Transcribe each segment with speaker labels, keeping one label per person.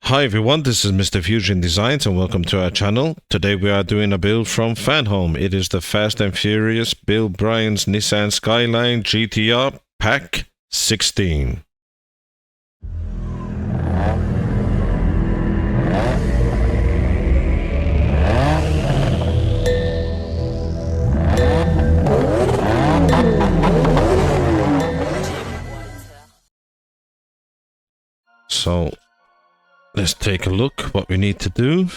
Speaker 1: Hi everyone, this is Mr. Fusion Designs and welcome to our channel. Today we are doing a build from Fanhome. It is the Fast and Furious Bill Bryan's Nissan Skyline GTR Pack 16. So let's take a look what we need to do.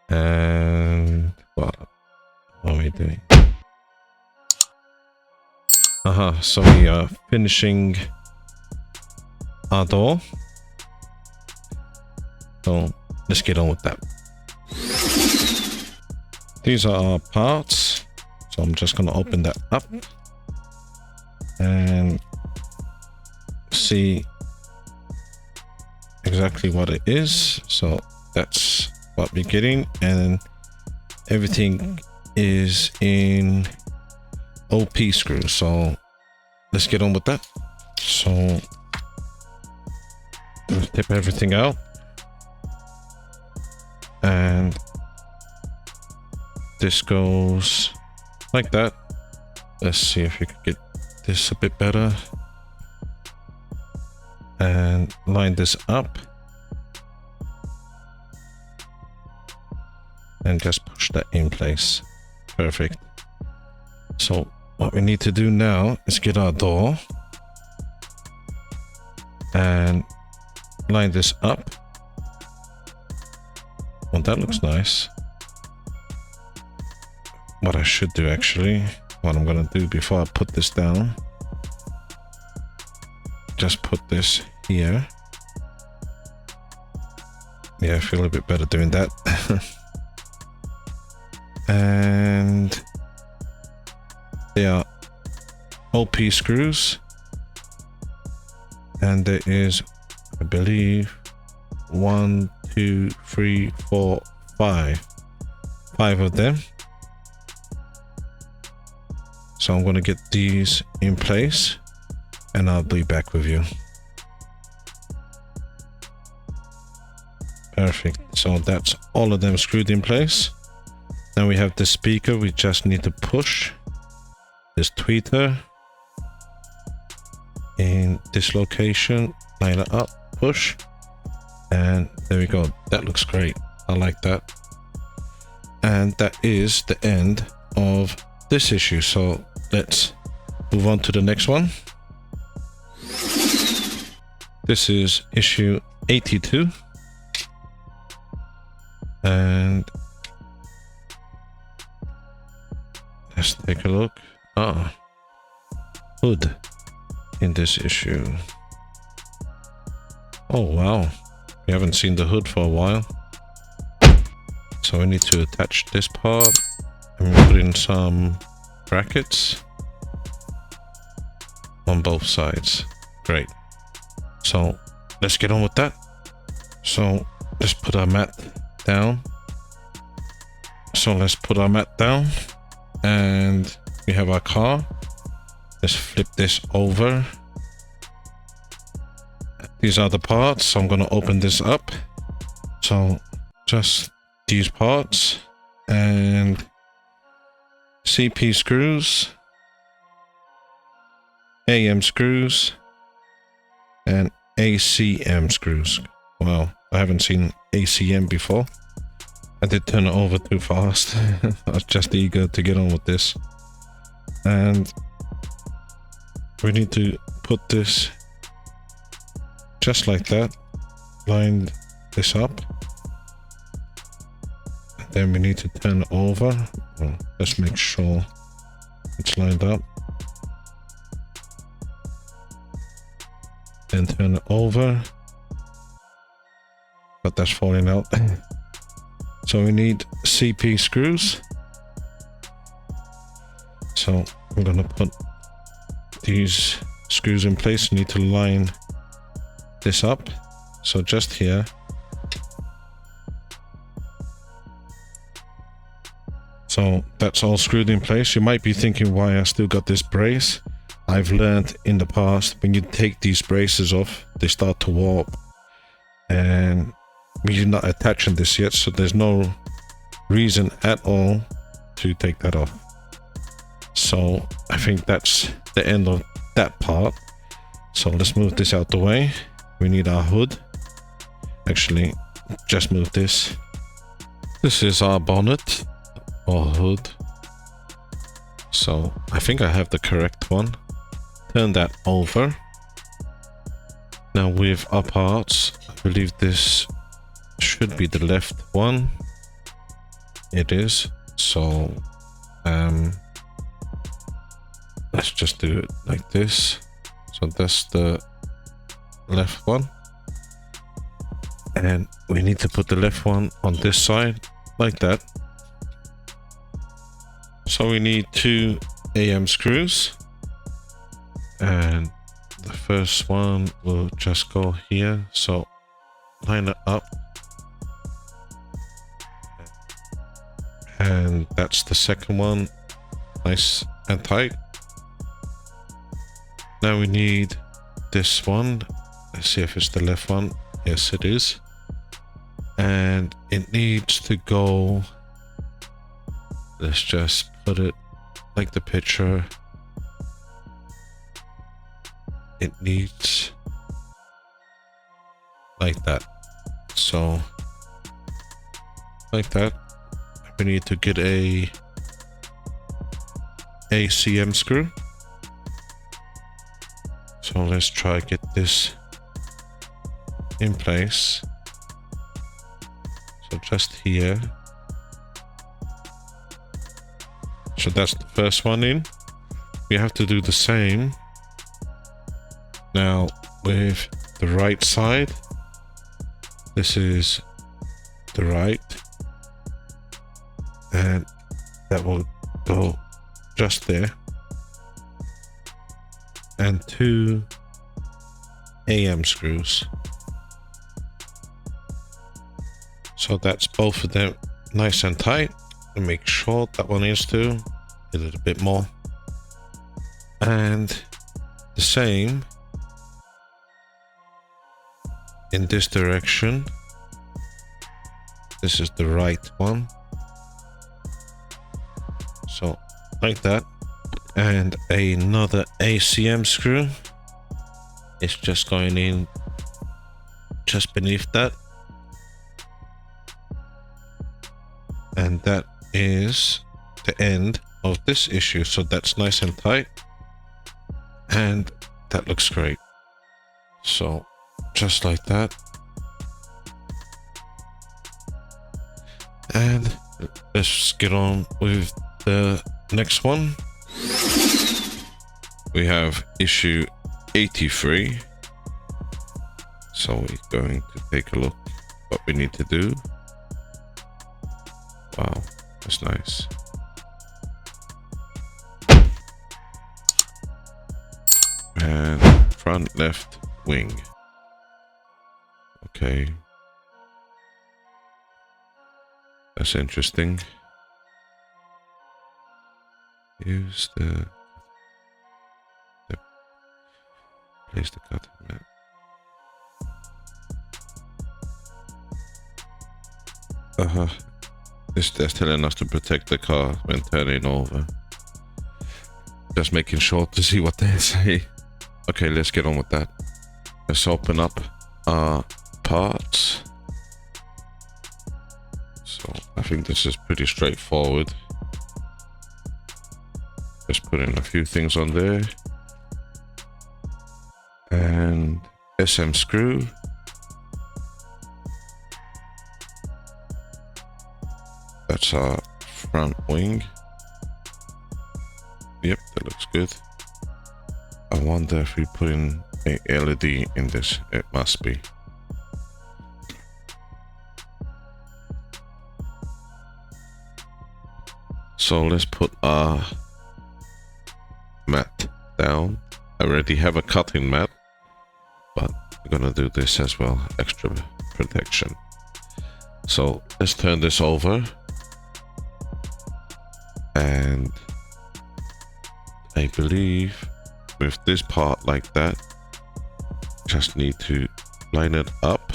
Speaker 1: And what are we doing? So we are finishing our door. So let's get on with that. These are our parts. So I'm just going to open that up and see exactly what it is. So that's what we're getting, and everything is in OP screws. So let's get on with that. So let's tip everything out, and this goes like that. Let's see if you can get this a bit better. And line this up and just push that in place. Perfect. So what we need to do now is get our door and line this up. Well, that looks nice. What I should do, actually, what I'm gonna do before I put this down, just put this here. Yeah, I feel a bit better doing that. And they are OP screws, and there is, I believe, 1, 2, 3, 4, 5 of them. So I'm going to get these in place and I'll be back with you. Perfect. So that's all of them screwed in place. Now we have the speaker. We just need to push this tweeter in this location, line it up, push, and there we go. That looks great. I like that. And that is the end of this issue. So let's move on to the next one. This is issue 82, and let's take a look. Hood in this issue. Oh wow, we haven't seen the hood for a while. So we need to attach this part and put in some brackets on both sides. Great. So let's get on with that. So let's put our mat down. And we have our car. Let's flip this over. These are the parts. So I'm going to open this up. So just these parts and CP screws, AM screws, and ACM screws. Wow, I haven't seen ACM before. I did turn it over too fast. I was just eager to get on with this. And we need to put this just like that. Line this up. And then we need to turn it over. Well, let's make sure it's lined up. Then turn it over, but that's falling out. So we need CP screws. So I'm gonna put these screws in place. You need to line this up. So just here. So that's all screwed in place. You might be thinking why I still got this brace. I've learned in the past, when you take these braces off, they start to warp. And we're not attaching this yet, so there's no reason at all to take that off. So I think that's the end of that part. So let's move this out the way. We need our hood. Actually, just move this. This is our bonnet or hood. So I think I have the correct one. Turn that over. Now with our parts, I believe this should be the left one. It is. So let's just do it like this. So that's the left one. And we need to put the left one on this side like that. So we need 2 AM screws. And the first one will just go here. So line it up. And that's the second one. Nice and tight. Now we need this one. Let's see if it's the left one. Yes, it is. And it needs to go. Let's just put it like the picture. It needs like that. So like that. We need to get a ACM screw. So let's try get this in place. So just here. So that's the first one in. We have to do the same now with the right side. This is the right, and that will go just there. And 2 AM screws. So that's both of them nice and tight. And make sure that one is too. A little bit more. And the same in this direction. This is the right one. So like that. And another ACM screw is just going in just beneath that. And that is the end of this issue. So that's nice and tight. And that looks great. So just like that. And let's get on with the next one. We have issue 83. So we're going to take a look what we need to do. Wow, that's nice. And front left wing. Okay. That's interesting. Use the place the cutting mat. This is telling us to protect the car when turning over. Just making sure to see what they say. Okay, let's get on with that. Let's open up our parts. So I think this is pretty straightforward. Just put in a few things on there. And SM screw. That's our front wing. Yep, that looks good. I wonder if we put in a LED in this. It must be. So let's put our mat down. I already have a cutting mat, but we're gonna do this as well, extra protection. So let's turn this over. And I believe
Speaker 2: with this part like that. Just need to line it up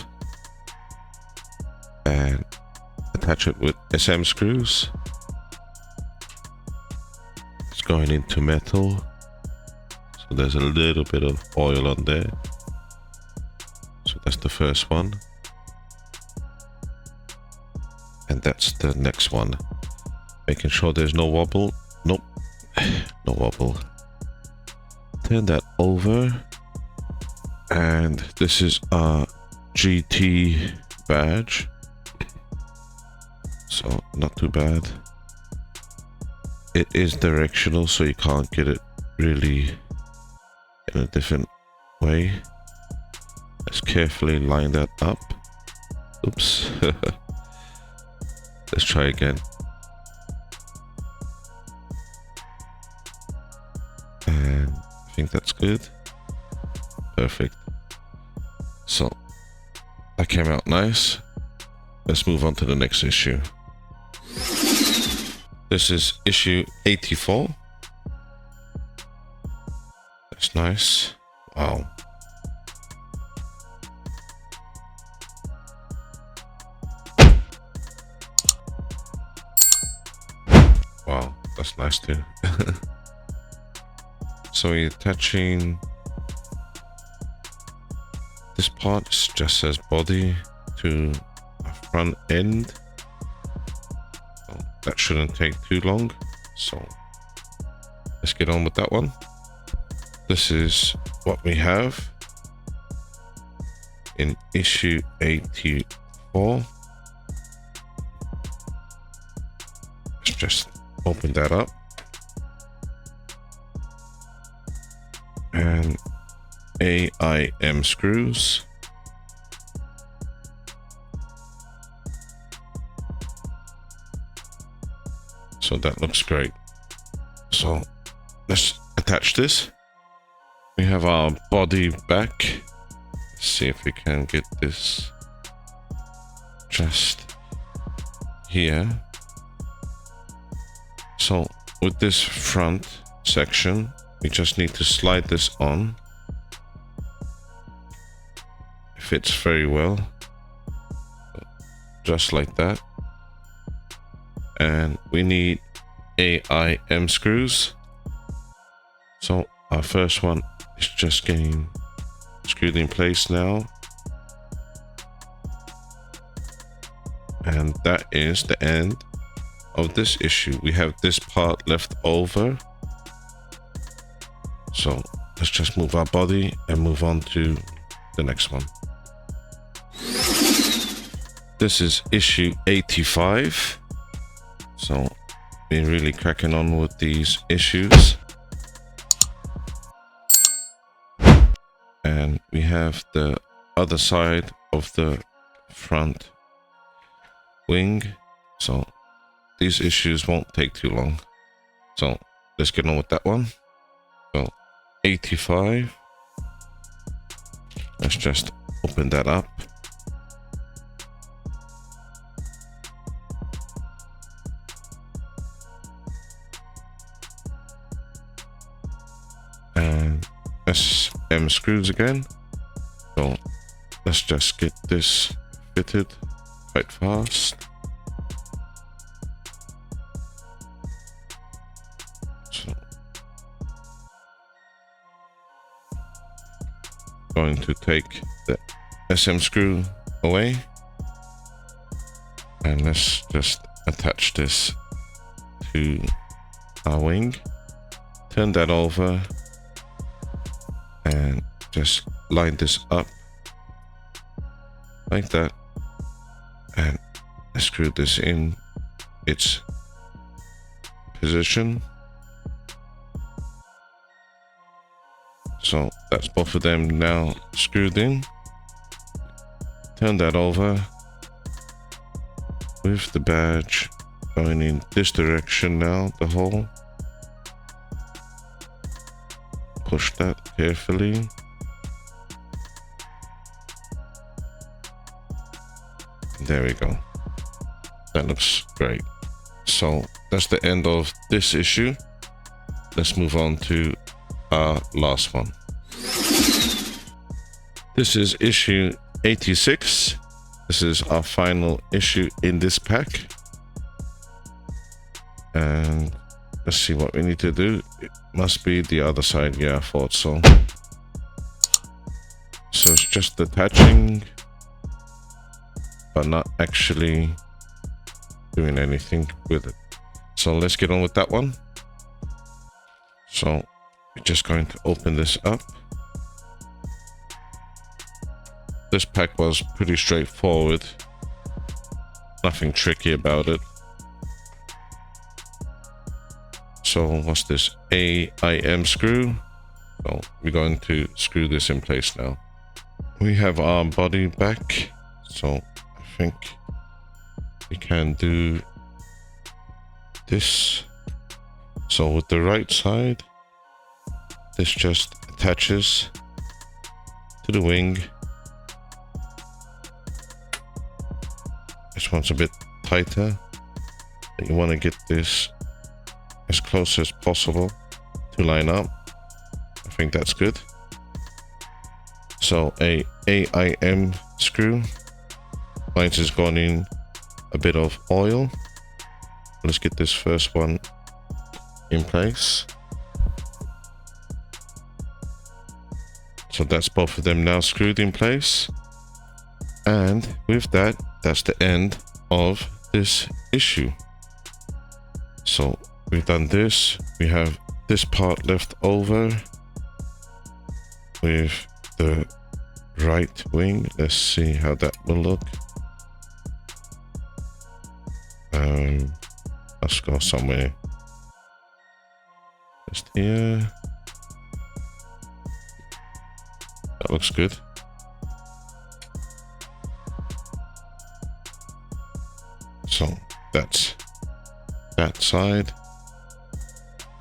Speaker 2: and attach it with SM screws. It's going into metal, so there's a little bit of oil on there. So that's the first one, and that's the next one. Making sure there's no wobble. Nope, no wobble. Turn that over, and this is our GT badge, so not too bad. It is directional, so you can't get it really in a different way. Let's carefully line that up. Oops. Let's try again. And I think that's good. Perfect. So that came out nice. Let's move on to the next issue. This is issue 84. That's nice. Wow. Wow, that's nice too. So we're attaching this part, just says body, to a front end. So that shouldn't take too long. So let's get on with that one. This is what we have in issue 84. Let's just open that up. And AIM screws. So that looks great. So let's attach this. We have our body back. Let's see if we can get this just here. So with this front section, we just need to slide this on. It fits very well, just like that. And we need AIM screws. So our first one is just getting screwed in place now. And that is the end of this issue. We have this part left over. So let's just move our body and move on to the next one. This is issue 85. So been really cracking on with these issues. And we have the other side of the front wing. So these issues won't take too long. So let's get on with that one. So 85. Let's just open that up. And SM screws again. So let's just get this fitted quite fast. So going to take the SM screw away, and let's just attach this to our wing. Turn that over and just line this up like that, and screw this in its position. So that's both of them now screwed in. Turn that over with the badge going in this direction now, the hole. Push that carefully. There we go. That looks great. So that's the end of this issue. Let's move on to our last one. This is issue 86. This is our final issue in this pack. And let's see what we need to do. It must be the other side. Yeah, I thought so. So it's just detaching, but not actually doing anything with it. So let's get on with that one. So we're just going to open this up. This pack was pretty straightforward. Nothing tricky about it. So what's this? AIM screw. So we're going to screw this in place now. We have our body back. So I think we can do this. So with the right side, this just attaches to the wing. This one's a bit tighter, but you want to get this as close as possible to line up. I think that's good. So a AIM screw. Mine has gone in a bit of oil. Let's get this first one in place. So that's both of them now screwed in place. And with that, that's the end of this issue. So we've done this. We have this part left over with the right wing. Let's see how that will look. Let's go somewhere just here. That looks good. So that's that side.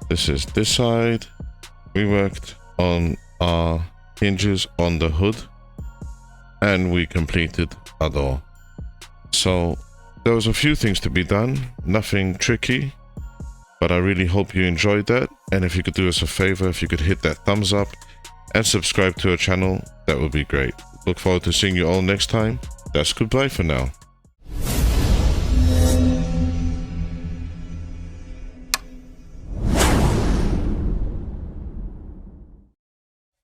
Speaker 2: This is this side. We worked on our hinges on the hood and we completed our door. So there was a few things to be done, nothing tricky, but I really hope you enjoyed that. And if you could do us a favor, if you could hit that thumbs up and subscribe to our channel, that would be great. Look forward to seeing you all next time. That's goodbye for now.